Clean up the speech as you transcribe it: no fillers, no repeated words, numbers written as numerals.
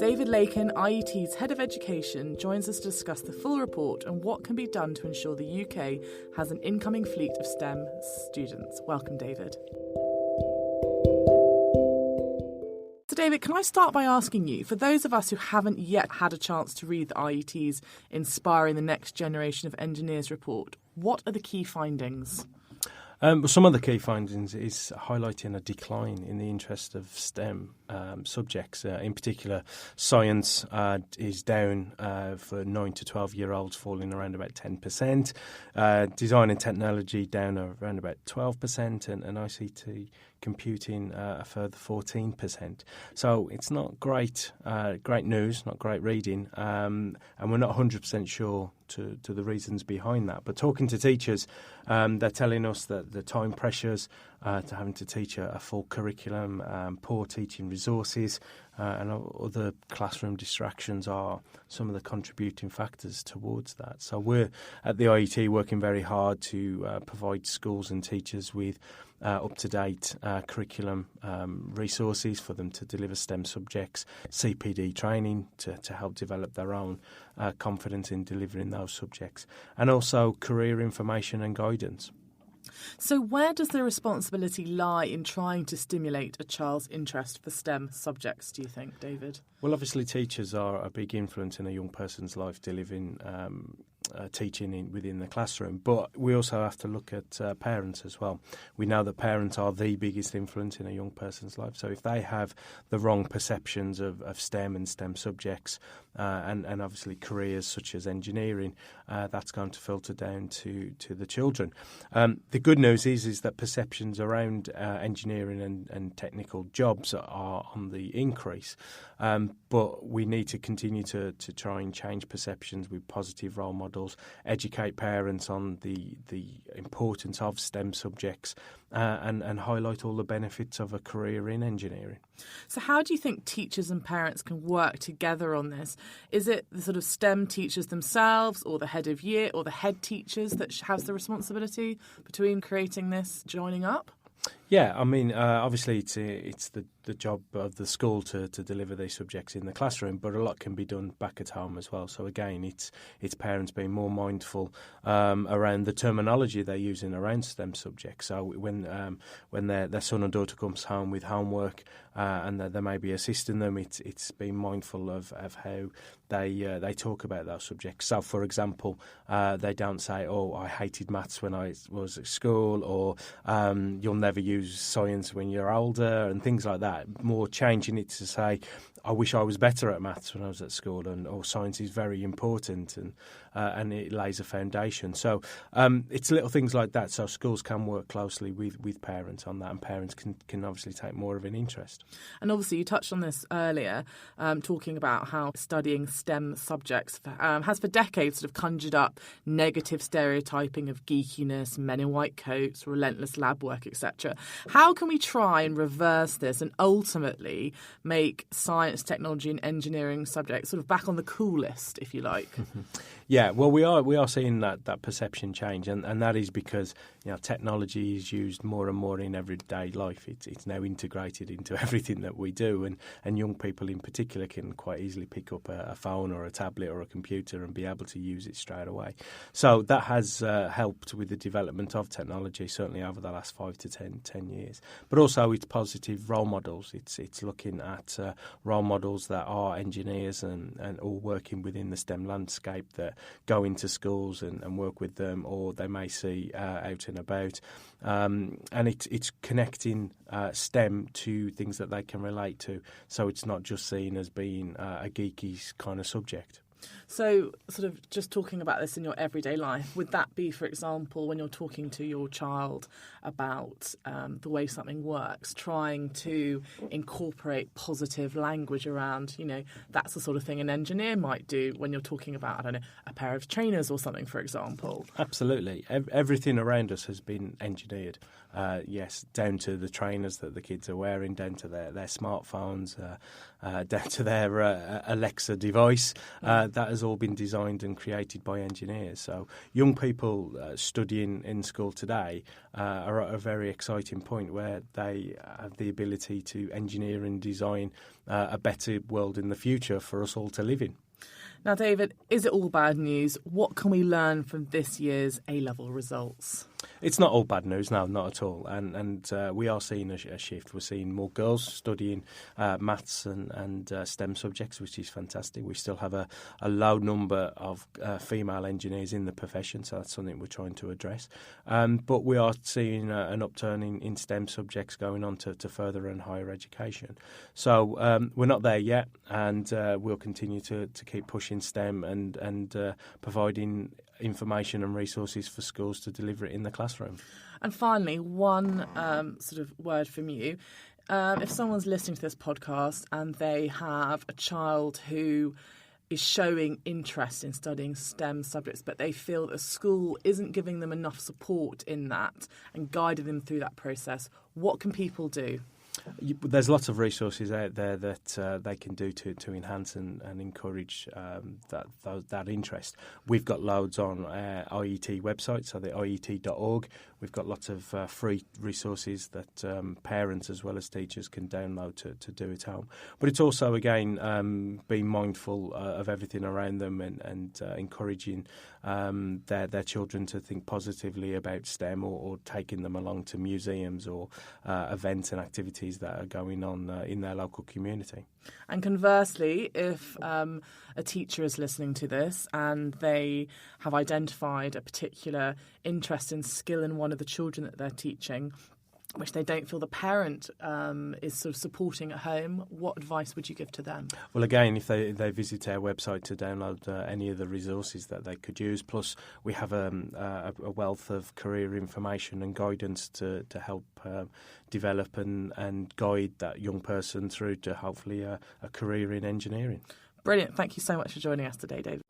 David Lakin, IET's Head of Education, joins us to discuss the full report and what can be done to ensure the UK has an incoming fleet of STEM students. Welcome, David. So, David, can I start by asking you, for those of us who haven't yet had a chance to read the IET's Inspiring the Next Generation of Engineers report, what are the key findings? Some of the key findings is highlighting a decline in the interest of STEM subjects. In particular, science is down for 9 to 12-year-olds, falling around about 10%. Design and technology down around about 12%, and ICT computing a further 14%. So it's not great news, not great reading, and we're not 100% sure to the reasons behind that. But talking to teachers, they're telling us that the time pressures to having to teach a full curriculum, poor teaching resources, and other classroom distractions are some of the contributing factors towards that. So we're at the IET working very hard to provide schools and teachers with up-to-date curriculum resources for them to deliver STEM subjects, CPD training to help develop their own confidence in delivering those subjects, and also career information and guidance. So where does the responsibility lie in trying to stimulate a child's interest for STEM subjects, do you think, David? Well, obviously teachers are a big influence in a young person's life, delivering teaching within the classroom, but we also have to look at parents as well. We know that parents are the biggest influence in a young person's life, so if they have the wrong perceptions of STEM and STEM subjects and obviously careers such as engineering, that's going to filter down to the children. The good news is that perceptions around engineering and technical jobs are on the increase, but we need to continue to try and change perceptions with positive role models, educate parents on the importance of STEM subjects, and highlight all the benefits of a career in engineering. So how do you think teachers and parents can work together on this? Is it the sort of STEM teachers themselves, or the head of year, or the head teachers that has the responsibility between creating this joining up? Yeah, I mean, obviously it's the job of the school to deliver these subjects in the classroom, but a lot can be done back at home as well. So again, it's parents being more mindful around the terminology they're using around STEM subjects. So when their son or daughter comes home with homework and they may be assisting them, it's being mindful of how they talk about those subjects. So, for example, they don't say, "Oh, I hated maths when I was at school," or "You'll never use science when you're older," and things like that. More changing it to say, "I wish I was better at maths when I was at school," or "Science is very important," and it lays a foundation. So it's little things like that. So schools can work closely with parents on that, and parents can obviously take more of an interest. And obviously, you touched on this earlier, talking about how studying STEM subjects has for decades sort of conjured up negative stereotyping of geekiness, men in white coats, relentless lab work, etc. How can we try and reverse this and ultimately make science, technology and engineering subjects sort of back on the cool list, if you like? Yeah, well, we are seeing that perception change, and that is because technology is used more and more in everyday life. It's now integrated into everything that we do, and young people in particular can quite easily pick up a phone or a tablet or a computer and be able to use it straight away. So that has helped with the development of technology, certainly over the last 5 to 10 years. But also it's positive role models. It's looking at role models that are engineers and all working within the STEM landscape that go into schools and work with them, or they may see out and about. And it's connecting STEM to things that they can relate to. So it's not just seen as being a geeky kind of subject. So sort of just talking about this in your everyday life, would that be, for example, when you're talking to your child about the way something works, trying to incorporate positive language around, that's the sort of thing an engineer might do when you're talking about, I don't know, a pair of trainers or something, for example? Absolutely. Everything around us has been engineered. Yes, down to the trainers that the kids are wearing, down to their smartphones, down to their Alexa device. that has all been designed and created by engineers. So young people studying in school today are at a very exciting point where they have the ability to engineer and design a better world in the future for us all to live in. Now, David, is it all bad news? What can we learn from this year's A-level results? It's not all bad news, no, not at all. And we are seeing a shift. We're seeing more girls studying maths and STEM subjects, which is fantastic. We still have a low number of female engineers in the profession, so that's something we're trying to address. But we are seeing an upturn in STEM subjects going on to further and higher education. So we're not there yet, and we'll continue to keep pushing STEM and providing information and resources for schools to deliver it in the classroom. And finally, one sort of word from you. If someone's listening to this podcast and they have a child who is showing interest in studying STEM subjects, but they feel that school isn't giving them enough support in that and guiding them through that process, what can people do? There's lots of resources out there that they can do to enhance and encourage that interest. We've got loads on IET website, so the IET.org. We've got lots of free resources that parents as well as teachers can download to do at home. But it's also, again, being mindful of everything around them and encouraging their children to think positively about STEM or taking them along to museums or events and activities that are going on in their local community. And conversely, if a teacher is listening to this and they have identified a particular interest and skill in one of the children that they're teaching, which they don't feel the parent is sort of supporting at home, what advice would you give to them? Well, again, if they visit our website to download any of the resources that they could use, plus we have a wealth of career information and guidance to help develop and guide that young person through to hopefully a career in engineering. Brilliant. Thank you so much for joining us today, David.